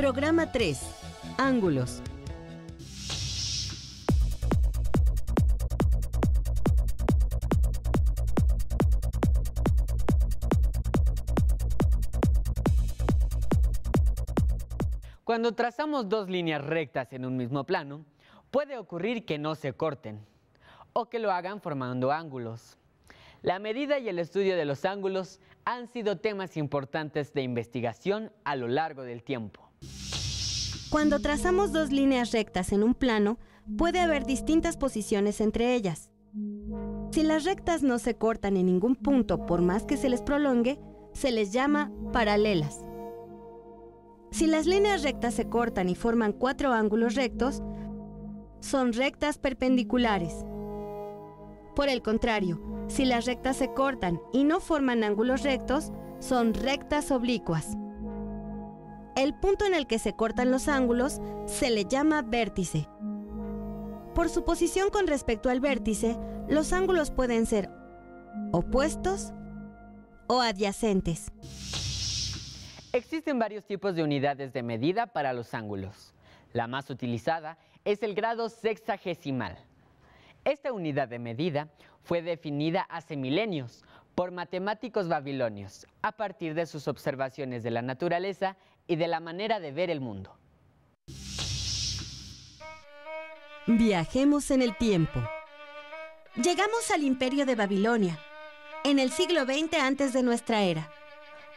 Programa 3. Ángulos. Cuando trazamos dos líneas rectas en un mismo plano, puede ocurrir que no se corten o que lo hagan formando ángulos. La medida y el estudio de los ángulos han sido temas importantes de investigación a lo largo del tiempo. Cuando trazamos dos líneas rectas en un plano, puede haber distintas posiciones entre ellas. Si las rectas no se cortan en ningún punto por más que se les prolongue, se les llama paralelas. Si las líneas rectas se cortan y forman 4 ángulos rectos, son rectas perpendiculares. Por el contrario, si las rectas se cortan y no forman ángulos rectos, son rectas oblicuas. El punto en el que se cortan los ángulos se le llama vértice. Por su posición con respecto al vértice, los ángulos pueden ser opuestos o adyacentes. Existen varios tipos de unidades de medida para los ángulos. La más utilizada es el grado sexagesimal. Esta unidad de medida fue definida hace milenios por matemáticos babilonios a partir de sus observaciones de la naturaleza y de la manera de ver el mundo. Viajemos en el tiempo. Llegamos al Imperio de Babilonia, en el siglo XX antes de nuestra era.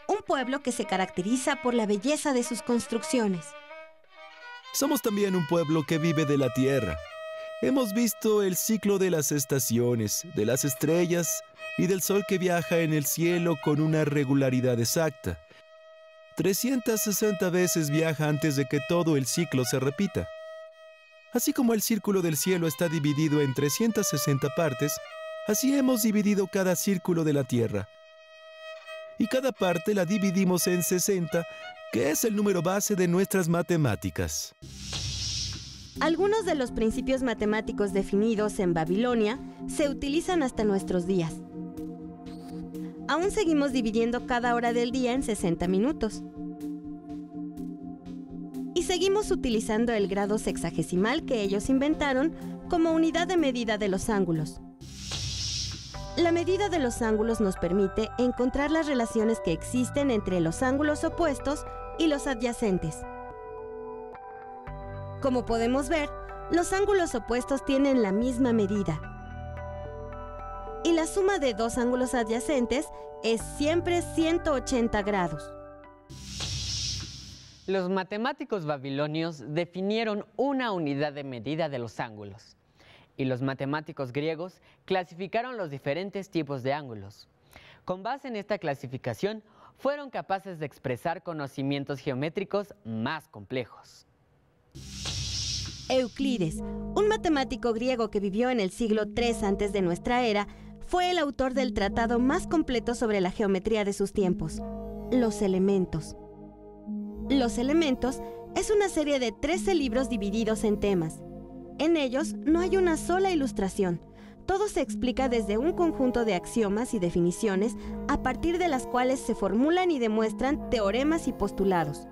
Un pueblo que se caracteriza por la belleza de sus construcciones. Somos también un pueblo que vive de la tierra. Hemos visto el ciclo de las estaciones, de las estrellas y del sol que viaja en el cielo con una regularidad exacta. 360 veces viaja antes de que todo el ciclo se repita. Así como el círculo del cielo está dividido en 360 partes, así hemos dividido cada círculo de la tierra. Y cada parte la dividimos en 60, que es el número base de nuestras matemáticas. Algunos de los principios matemáticos definidos en Babilonia se utilizan hasta nuestros días. Aún seguimos dividiendo cada hora del día en 60 minutos. Y seguimos utilizando el grado sexagesimal que ellos inventaron como unidad de medida de los ángulos. La medida de los ángulos nos permite encontrar las relaciones que existen entre los ángulos opuestos y los adyacentes. Como podemos ver, los ángulos opuestos tienen la misma medida. Y la suma de dos ángulos adyacentes es siempre 180 grados. Los matemáticos babilonios definieron una unidad de medida de los ángulos. Y los matemáticos griegos clasificaron los diferentes tipos de ángulos. Con base en esta clasificación, fueron capaces de expresar conocimientos geométricos más complejos. Euclides, un matemático griego que vivió en el siglo III antes de nuestra era, fue el autor del tratado más completo sobre la geometría de sus tiempos, Los Elementos. Los Elementos es una serie de 13 libros divididos en temas. En ellos no hay una sola ilustración. Todo se explica desde un conjunto de axiomas y definiciones a partir de las cuales se formulan y demuestran teoremas y postulados.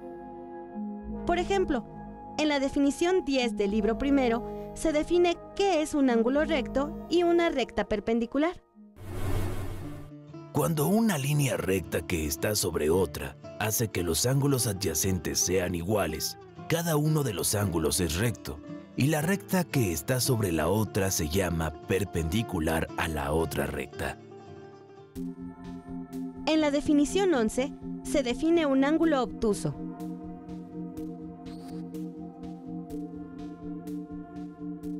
Por ejemplo, en la definición 10 del libro primero se define qué es un ángulo recto y una recta perpendicular. Cuando una línea recta que está sobre otra hace que los ángulos adyacentes sean iguales, cada uno de los ángulos es recto. Y la recta que está sobre la otra se llama perpendicular a la otra recta. En la definición 11 se define un ángulo obtuso.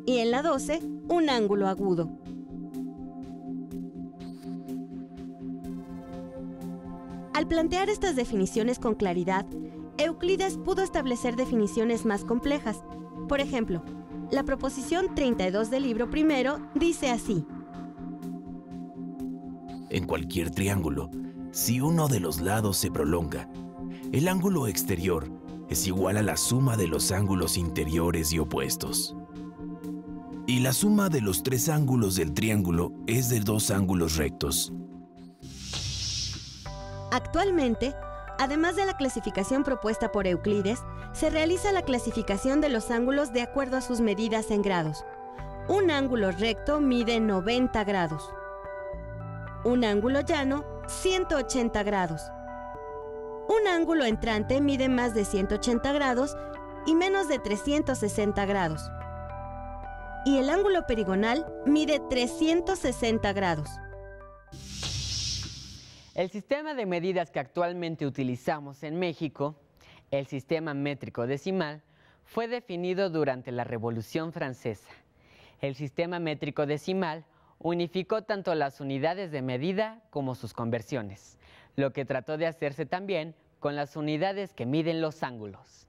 Y en la 12, un ángulo agudo. Al plantear estas definiciones con claridad, Euclides pudo establecer definiciones más complejas. Por ejemplo, la proposición 32 del libro primero dice así: En cualquier triángulo, si uno de los lados se prolonga, el ángulo exterior es igual a la suma de los ángulos interiores y opuestos. Y la suma de los 3 ángulos del triángulo es de 2 ángulos rectos. Actualmente, además de la clasificación propuesta por Euclides, se realiza la clasificación de los ángulos de acuerdo a sus medidas en grados. Un ángulo recto mide 90 grados. Un ángulo llano, 180 grados. Un ángulo entrante mide más de 180 grados y menos de 360 grados. Y el ángulo perigonal mide 360 grados. El sistema de medidas que actualmente utilizamos en México, el sistema métrico decimal, fue definido durante la Revolución Francesa. El sistema métrico decimal unificó tanto las unidades de medida como sus conversiones, lo que trató de hacerse también con las unidades que miden los ángulos.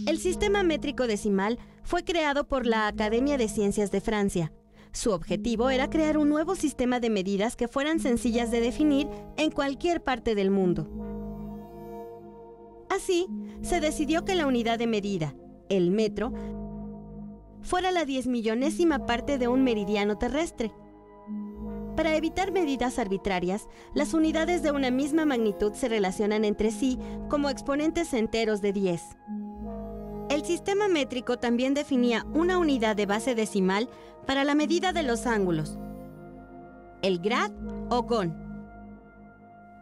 El sistema métrico decimal fue creado por la Academia de Ciencias de Francia. Su objetivo era crear un nuevo sistema de medidas que fueran sencillas de definir en cualquier parte del mundo. Así, se decidió que la unidad de medida, el metro, fuera la 10.000.000ª parte de un meridiano terrestre. Para evitar medidas arbitrarias, las unidades de una misma magnitud se relacionan entre sí como exponentes enteros de 10. El sistema métrico también definía una unidad de base decimal para la medida de los ángulos, el grad o gon.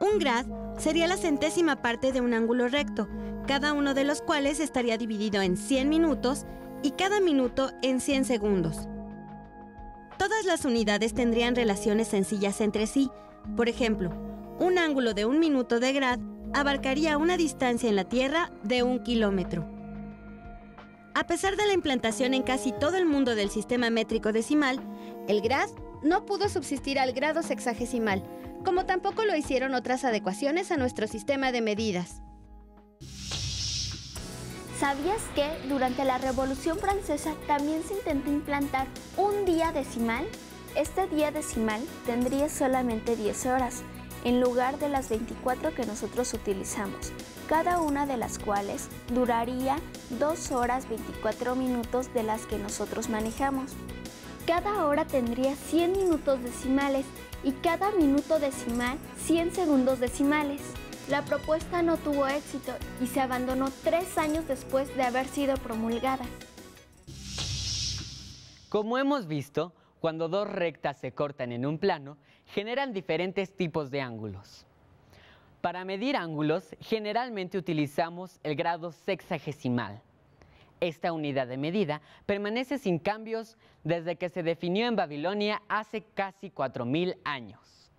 Un grad sería la centésima parte de un ángulo recto, cada uno de los cuales estaría dividido en 100 minutos y cada minuto en 100 segundos. Todas las unidades tendrían relaciones sencillas entre sí. Por ejemplo, un ángulo de 1 minuto de grad abarcaría una distancia en la Tierra de 1 kilómetro. A pesar de la implantación en casi todo el mundo del sistema métrico decimal, el grad no pudo subsistir al grado sexagesimal, como tampoco lo hicieron otras adecuaciones a nuestro sistema de medidas. ¿Sabías que durante la Revolución Francesa también se intentó implantar un día decimal? Este día decimal tendría solamente 10 horas, en lugar de las 24 que nosotros utilizamos, cada una de las cuales duraría 2 horas 24 minutos de las que nosotros manejamos. Cada hora tendría 100 minutos decimales y cada minuto decimal 100 segundos decimales. La propuesta no tuvo éxito y se abandonó 3 años después de haber sido promulgada. Como hemos visto, cuando dos rectas se cortan en un plano, generan diferentes tipos de ángulos. Para medir ángulos, generalmente utilizamos el grado sexagesimal. Esta unidad de medida permanece sin cambios desde que se definió en Babilonia hace casi 4.000 años.